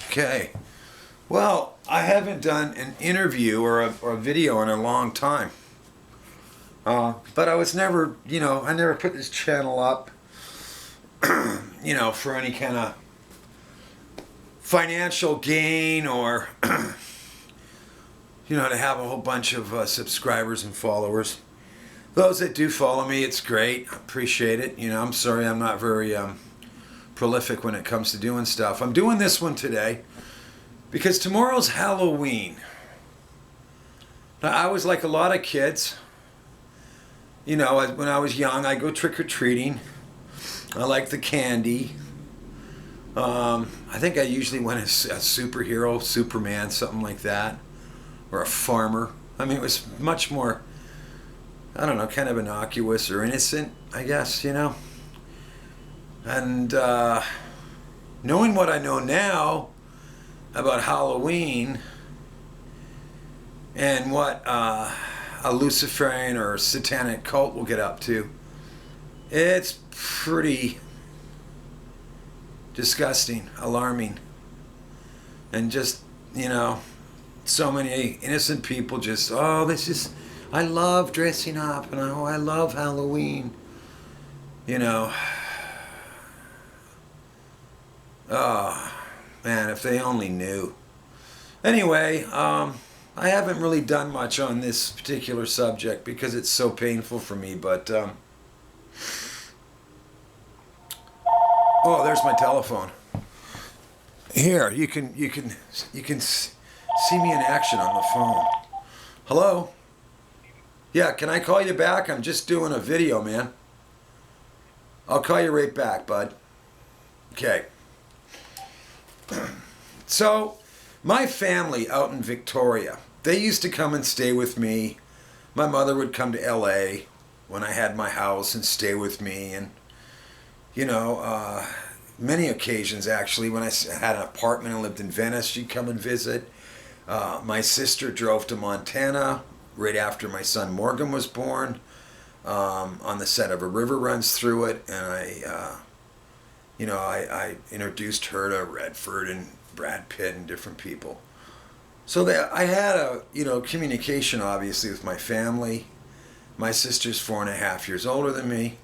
Okay. Well, I haven't done an interview or a video in a long time. But I was never, I never put this channel up, for any kind of financial gain or, to have a whole bunch of subscribers and followers. Those that do follow me, it's great. I appreciate it. I'm sorry I'm not very prolific when it comes to doing stuff. I'm doing this one today because tomorrow's Halloween. Now, I was like a lot of kids. When I was young, I go trick-or-treating. I like the candy. I think I usually went as a superhero, Superman, something like that, or a farmer. I mean, it was much more, I don't know, kind of innocuous or innocent, I guess, And knowing what I know now about Halloween and what a Luciferian or satanic cult will get up to, it's pretty disgusting, alarming, and just, so many innocent people just, I love dressing up, and I love Halloween, Oh, man, if they only knew. Anyway, I haven't really done much on this particular subject because it's so painful for me, but, oh, there's my telephone. Here, you can see me in action on the phone. Hello? Yeah, can I call you back? I'm just doing a video, man. I'll call you right back, bud. Okay. So, my family out in Victoria, they used to come and stay with me. My mother would come to LA when I had my house and stay with me. And, many occasions actually, when I had an apartment and lived in Venice, she'd come and visit. My sister drove to Montana right after my son Morgan was born, on the set of A River Runs Through It. And I introduced her to Redford and Brad Pitt and different people. So I had a, communication obviously with my family. My sister's 4.5 years older than me.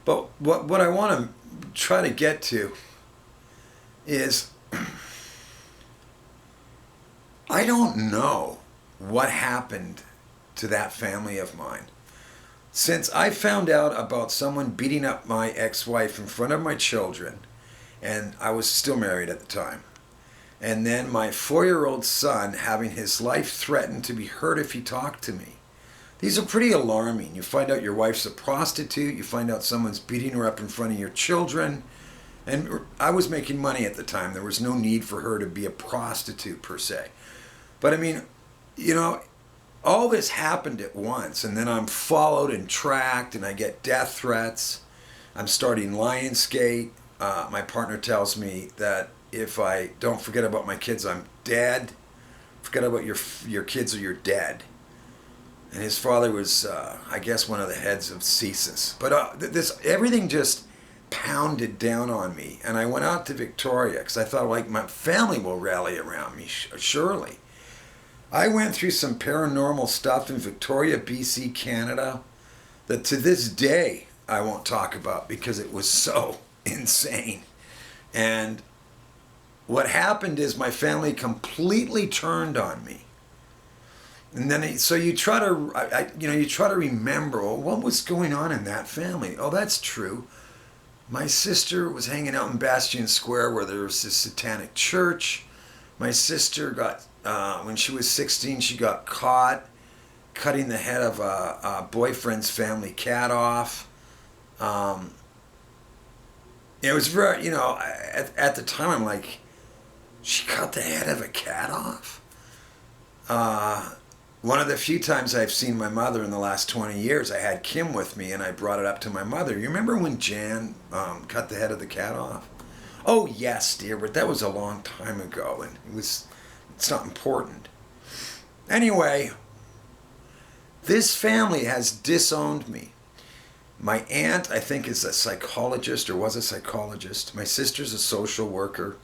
But what I want to try to get to is I don't know what happened to that family of mine. Since I found out about someone beating up my ex-wife in front of my children, and I was still married at the time, and then my 4-year-old son having his life threatened to be hurt if he talked to me. These are pretty alarming. You find out your wife's a prostitute, you find out someone's beating her up in front of your children, and I was making money at the time. There was no need for her to be a prostitute per se. But I mean, all this happened at once, and then I'm followed and tracked, and I get death threats. I'm starting Lionsgate. My partner tells me that if I don't forget about my kids, I'm dead. Forget about your kids or you're dead. And his father was, I guess, one of the heads of CSIS. But everything just pounded down on me, and I went out to Victoria because I thought, like, my family will rally around me, surely. I went through some paranormal stuff in Victoria, BC, Canada, that to this day I won't talk about because it was so insane. And what happened is my family completely turned on me. And then, so you try to remember, well, what was going on in that family? Oh, that's true. My sister was hanging out in Bastion Square where there was this satanic church. My sister got, when she was 16, she got caught cutting the head of a boyfriend's family cat off. It was very, at the time I'm like, she cut the head of a cat off? One of the few times I've seen my mother in the last 20 years, I had Kim with me and I brought it up to my mother. You remember when Jan cut the head of the cat off? Oh yes, dear, but that was a long time ago and it's not important. Anyway, this family has disowned me. My aunt, I think, is a psychologist or was a psychologist. My sister's a social worker.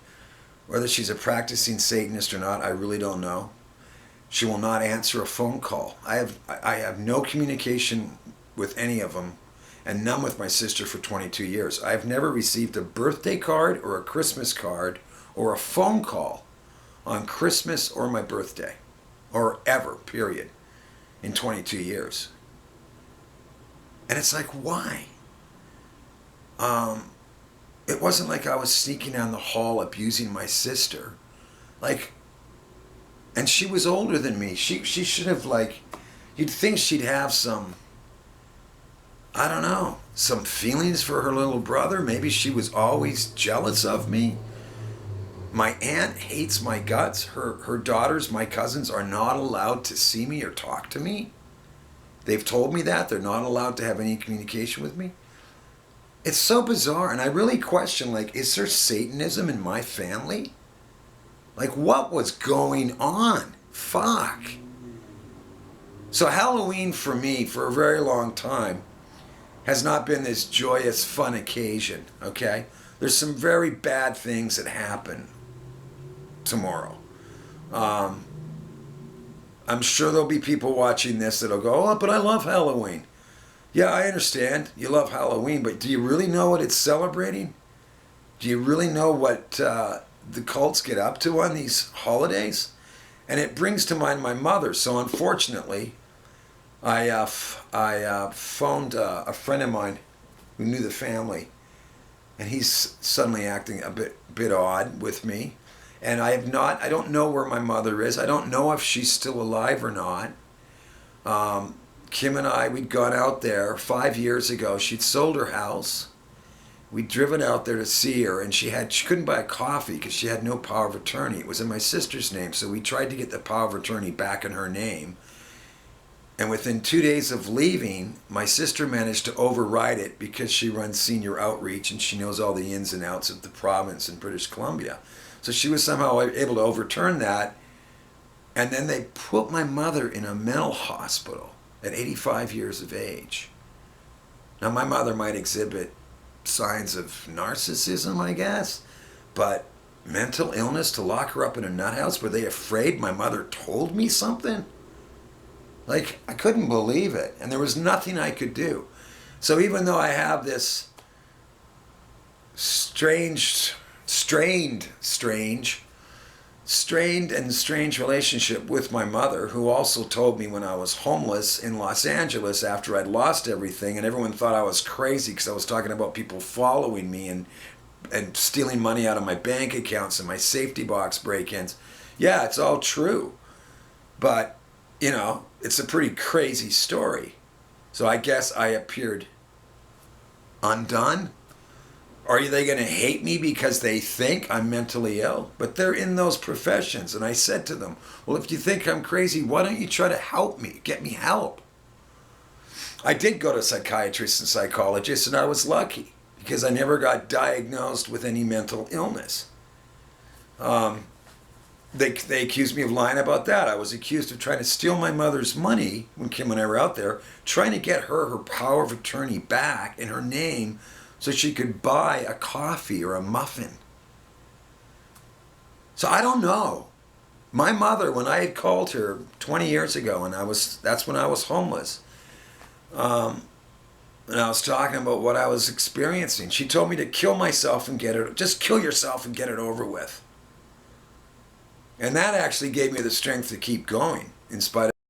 Whether she's a practicing Satanist or not, I really don't know. She will not answer a phone call. I have no communication with any of them, and none with my sister for 22 years. I have never received a birthday card or a Christmas card or a phone call on Christmas or my birthday, or ever, period, in 22 years. And it's like, why? It wasn't like I was sneaking down the hall abusing my sister. Like, and she was older than me. She should have, like, you'd think she'd have some, I don't know, some feelings for her little brother. Maybe she was always jealous of me. My aunt hates my guts. Her daughters, my cousins, are not allowed to see me or talk to me. They've told me that. They're not allowed to have any communication with me. It's so bizarre, and I really question, like, is there Satanism in my family? Like, what was going on? Fuck. So Halloween for me, for a very long time, has not been this joyous, fun occasion, okay? There's some very bad things that happen tomorrow. I'm sure there'll be people watching this that'll go, oh, but I love Halloween. Yeah, I understand. You love Halloween, but do you really know what it's celebrating? Do you really know what the cults get up to on these holidays? And it brings to mind my mother. So unfortunately, I phoned a friend of mine who knew the family, and he's suddenly acting a bit odd with me. And I don't know where my mother is. I don't know if she's still alive or not. Kim and I, we'd gone out there 5 years ago. She'd sold her house. We'd driven out there to see her, and she couldn't buy a coffee because she had no power of attorney. It was in my sister's name, so we tried to get the power of attorney back in her name. And within 2 days of leaving, my sister managed to override it because she runs senior outreach and she knows all the ins and outs of the province in British Columbia. So she was somehow able to overturn that. And then they put my mother in a mental hospital at 85 years of age. Now, my mother might exhibit signs of narcissism, I guess, but mental illness, to lock her up in a nut house, were they afraid my mother told me something? Like, I couldn't believe it, and there was nothing I could do. So even though I have this strained and strange relationship with my mother, who also told me when I was homeless in Los Angeles after I'd lost everything, and everyone thought I was crazy because I was talking about people following me and stealing money out of my bank accounts and my safety box break-ins. Yeah, it's all true. But, you know, it's a pretty crazy story. So I guess I appeared undone. Are they going to hate me because they think I'm mentally ill? But they're in those professions. And I said to them, well, if you think I'm crazy, why don't you try to help me? Get me help. I did go to psychiatrists and psychologists, and I was lucky because I never got diagnosed with any mental illness. They accused me of lying about that. I was accused of trying to steal my mother's money when Kim and I were out there, trying to get her power of attorney back in her name so she could buy a coffee or a muffin. So I don't know. My mother, when I had called her 20 years ago, and that's when I was homeless, and I was talking about what I was experiencing, she told me to kill myself and just kill yourself and get it over with. And that actually gave me the strength to keep going in spite of